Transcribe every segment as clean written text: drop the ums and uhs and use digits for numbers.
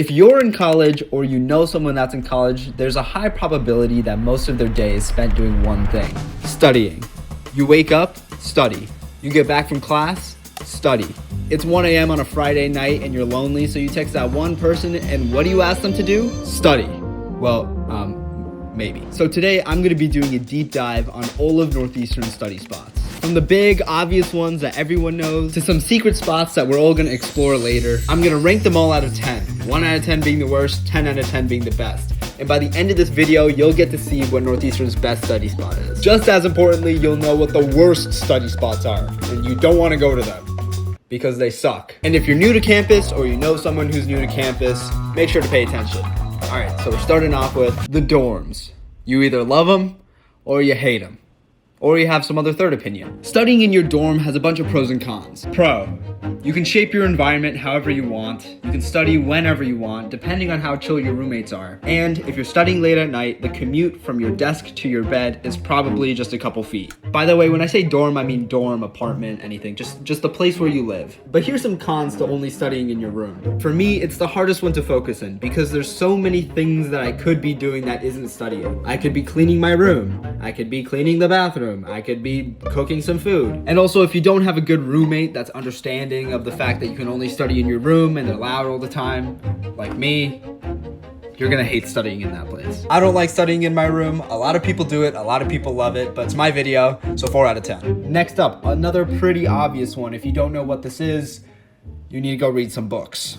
If you're in college or you know someone that's in college, there's a high probability that most of their day is spent doing one thing: studying. You wake up, study. You get back from class, study. It's 1 a.m. on a Friday night and you're lonely, so you text that one person, and what do you ask them to do? Study. Well, maybe. So today I'm going to be doing a deep dive on all of Northeastern study spots. From the big, obvious ones that everyone knows to some secret spots that we're all going to explore later. I'm going to rank them all out of 10. 1 out of 10 being the worst, 10 out of 10 being the best. And by the end of this video, you'll get to see what Northeastern's best study spot is. Just as importantly, you'll know what the worst study spots are, and you don't want to go to them because they suck. And if you're new to campus or you know someone who's new to campus, make sure to pay attention. All right, so we're starting off with the dorms. You either love them or you hate them, or you have some other third opinion. Studying in your dorm has a bunch of pros and cons. Pro, you can shape your environment however you want. You can study whenever you want, depending on how chill your roommates are. And if you're studying late at night, the commute from your desk to your bed is probably just a couple feet. By the way, when I say dorm, I mean dorm, apartment, anything, just the place where you live. But here's some cons to only studying in your room. For me, it's the hardest one to focus in because there's so many things that I could be doing that isn't studying. I could be cleaning my room. I could be cleaning the bathroom. I could be cooking some food. And also, if you don't have a good roommate that's understanding of the fact that you can only study in your room and they're loud all the time, like me, you're gonna hate studying in that place. I don't like studying in my room. A lot of people do it, a lot of people love it, but it's my video, so 4 out of 10. Next up, another pretty obvious one. If you don't know what this is, you need to go read some books.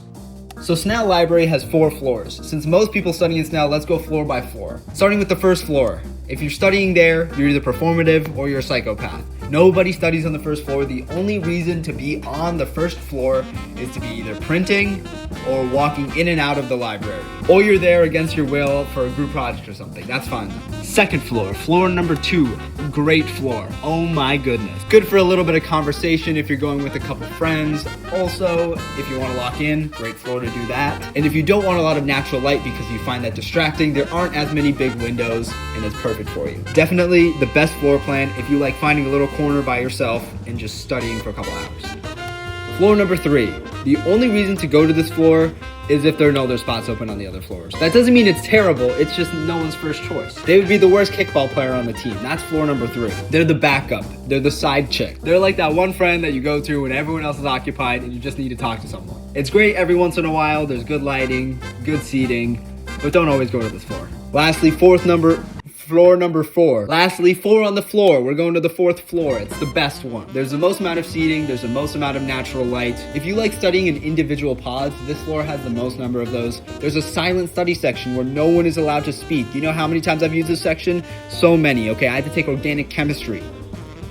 So Snell Library has 4 floors. Since most people study in Snell, let's go floor by floor. Starting with the first floor. If you're studying there, you're either performative or you're a psychopath. Nobody studies on the first floor. The only reason to be on the first floor is to be either printing or walking in and out of the library. Or you're there against your will for a group project or something. That's fine. Second floor, floor number 2. Great floor. Oh my goodness. Good for a little bit of conversation if you're going with a couple friends. Also, if you want to lock in, great floor to do that. And if you don't want a lot of natural light because you find that distracting, there aren't as many big windows and it's perfect for you. Definitely the best floor plan if you like finding a little corner by yourself and just studying for a couple hours. Floor number 3. The only reason to go to this floor is if there are no other spots open on the other floors. That doesn't mean it's terrible, it's just no one's first choice. They would be the worst kickball player on the team. That's floor number 3. They're the backup. They're the side chick. They're like that one friend that you go to when everyone else is occupied and you just need to talk to someone. It's great every once in a while. There's good lighting, good seating, but don't always go to this floor. Lastly, floor number 4. Lastly, 4 on the floor. We're going to the 4th floor. It's the best one. There's the most amount of seating. There's the most amount of natural light. If you like studying in individual pods, this floor has the most number of those. There's a silent study section where no one is allowed to speak. You know how many times I've used this section? So many, okay? I had to take organic chemistry.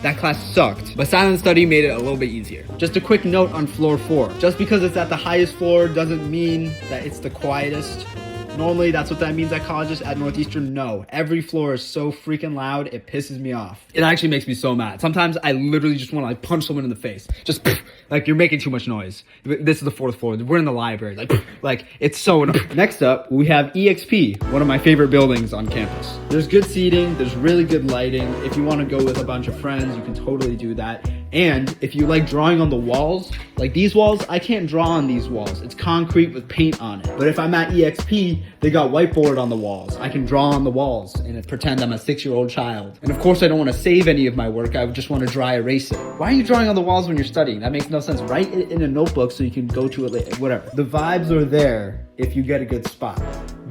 That class sucked, but silent study made it a little bit easier. Just a quick note on floor 4. Just because it's at the highest floor doesn't mean that it's the quietest. Normally, that's what that means at colleges. At Northeastern, no. Every floor is so freaking loud, it pisses me off. It actually makes me so mad. Sometimes I literally just want to punch someone in the face. Just like, you're making too much noise. This is the 4th floor. We're in the library. Like it's so annoying. Next up, we have EXP, one of my favorite buildings on campus. There's good seating. There's really good lighting. If you want to go with a bunch of friends, you can totally do that. And if you like drawing on the walls, like these walls, I can't draw on these walls. It's concrete with paint on it. But if I'm at EXP, they got whiteboard on the walls. I can draw on the walls and pretend I'm a 6-year-old child. And of course, I don't want to save any of my work. I would just want to dry erase it. Why are you drawing on the walls when you're studying? That makes no sense. Write it in a notebook so you can go to it later. Whatever. The vibes are there if you get a good spot.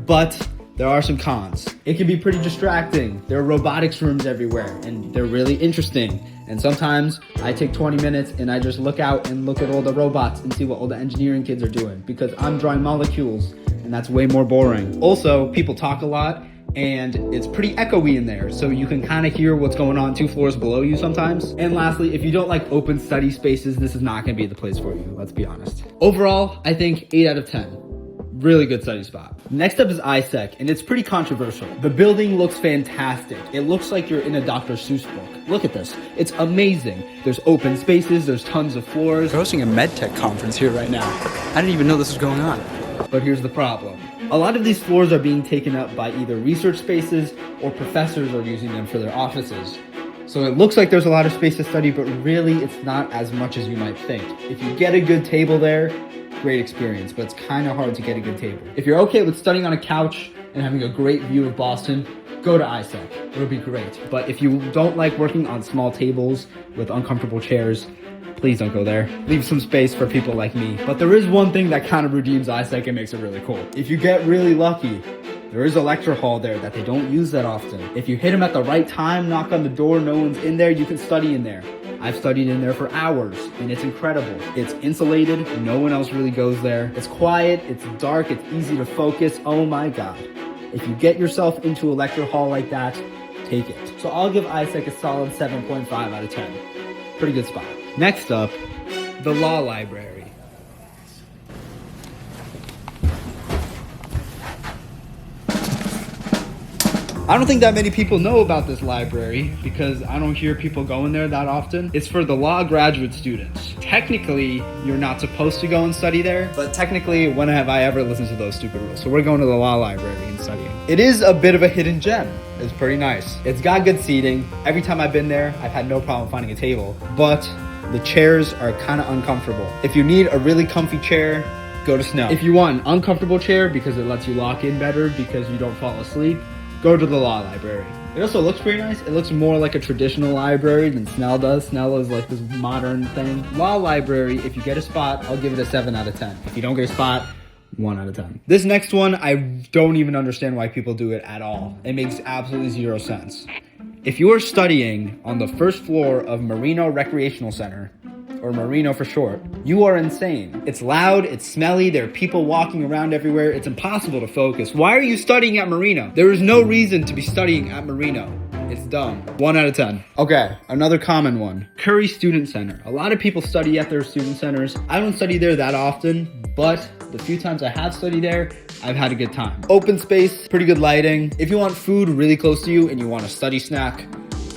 But there are some cons. It can be pretty distracting. There are robotics rooms everywhere and they're really interesting. And sometimes I take 20 minutes and I just look out and look at all the robots and see what all the engineering kids are doing because I'm drawing molecules and that's way more boring. Also, people talk a lot and it's pretty echoey in there, so you can kind of hear what's going on 2 floors below you sometimes. And lastly, if you don't like open study spaces, this is not going to be the place for you, let's be honest. Overall, I think 8 out of 10. Really good study spot. Next up is ISEC, and it's pretty controversial. The building looks fantastic. It looks like you're in a Dr. Seuss book. Look at this. It's amazing. There's open spaces, there's tons of floors. We're hosting a medtech conference here right now. I didn't even know this was going on. But here's the problem. A lot of these floors are being taken up by either research spaces or professors are using them for their offices. So it looks like there's a lot of space to study, but really it's not as much as you might think. If you get a good table there, great experience, but it's kind of hard to get a good table. If you're okay with studying on a couch and having a great view of Boston, go to ISEC. It'll be great. But if you don't like working on small tables with uncomfortable chairs, please don't go there. Leave some space for people like me. But there is one thing that kind of redeems ISEC and makes it really cool. If you get really lucky, there is a lecture hall there that they don't use that often. If you hit them at the right time, knock on the door, no one's in there, you can study in there. I've studied in there for hours, and it's incredible. It's insulated, no one else really goes there. It's quiet, it's dark, it's easy to focus. Oh my God. If you get yourself into a lecture hall like that, take it. So I'll give ISEC a solid 7.5 out of 10. Pretty good spot. Next up, the Law Library. I don't think that many people know about this library because I don't hear people going there that often. It's for the law graduate students. Technically, you're not supposed to go and study there, but technically, when have I ever listened to those stupid rules? So we're going to the law library and studying. It is a bit of a hidden gem. It's pretty nice. It's got good seating. Every time I've been there, I've had no problem finding a table, but the chairs are kind of uncomfortable. If you need a really comfy chair, go to Snell. If you want an uncomfortable chair because it lets you lock in better because you don't fall asleep, go to the law library. It also looks pretty nice. It looks more like a traditional library than Snell does. Snell is like this modern thing. Law library, if you get a spot, I'll give it a 7 out of 10. If you don't get a spot, 1 out of 10. This next one, I don't even understand why people do it at all. It makes absolutely zero sense. If you are studying on the first floor of Marino Recreational Center, or Marino for short, you are insane. It's loud, it's smelly, there are people walking around everywhere, it's impossible to focus. Why are you studying at Marino? There is no reason to be studying at Marino. It's dumb. 1 out of 10. Okay, another common one. Curry Student Center. A lot of people study at their student centers. I don't study there that often, but the few times I have studied there, I've had a good time. Open space, pretty good lighting. If you want food really close to you and you want a study snack,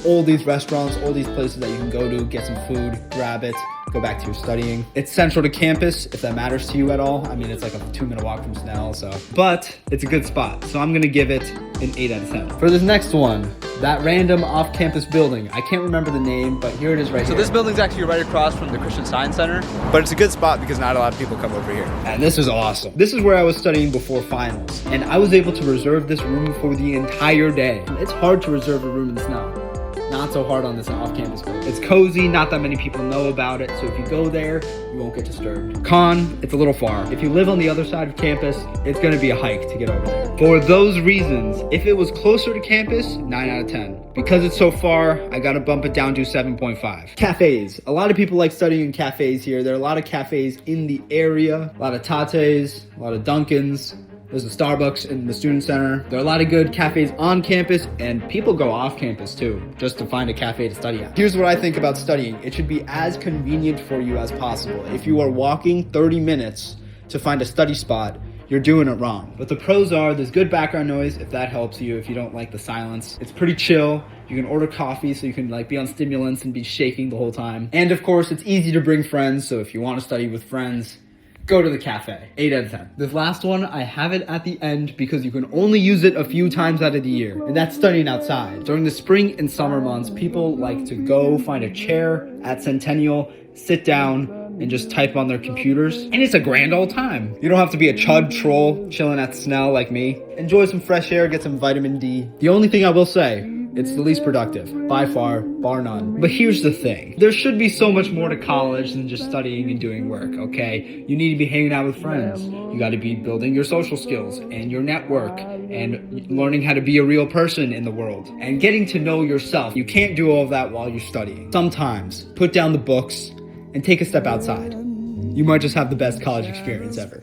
all these restaurants, all these places that you can go to, get some food, grab it, go back to your studying. It's central to campus, if that matters to you at all. I mean, it's like a 2-minute walk from Snell, but it's a good spot. So I'm gonna give it an 8 out of 10. For this next one, that random off-campus building. I can't remember the name, but here it is right here. So this building's actually right across from the Christian Science Center, but it's a good spot because not a lot of people come over here. And this is awesome. This is where I was studying before finals, and I was able to reserve this room for the entire day. It's hard to reserve a room in Snell. Not so hard on this off-campus building. It's cozy, not that many people know about it, so if you go there, you won't get disturbed. Con, it's a little far. If you live on the other side of campus, it's gonna be a hike to get over there. For those reasons, if it was closer to campus, 9 out of 10. Because it's so far, I gotta bump it down to 7.5. Cafes. A lot of people like studying in cafes here. There are a lot of cafes in the area. A lot of Tates, a lot of Dunkins. There's a Starbucks in the student center. There are a lot of good cafes on campus, and people go off campus too, just to find a cafe to study at. Here's what I think about studying. It should be as convenient for you as possible. If you are walking 30 minutes to find a study spot, you're doing it wrong. But the pros are, there's good background noise if that helps you, if you don't like the silence. It's pretty chill. You can order coffee so you can be on stimulants and be shaking the whole time. And of course, it's easy to bring friends, so if you want to study with friends, go to the cafe. 8 out of 10. This last one, I have it at the end because you can only use it a few times out of the year, and that's studying outside. During the spring and summer months, people like to go find a chair at Centennial, sit down, and just type on their computers, and it's a grand old time. You don't have to be a chud troll chilling at Snell like me. Enjoy some fresh air, get some vitamin D. The only thing I will say, it's the least productive, by far, bar none. But here's the thing. There should be so much more to college than just studying and doing work, okay? You need to be hanging out with friends. You gotta be building your social skills and your network and learning how to be a real person in the world and getting to know yourself. You can't do all of that while you're studying. Sometimes, put down the books and take a step outside. You might just have the best college experience ever.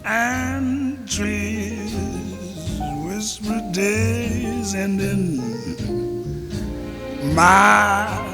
And trees whisper days ending, my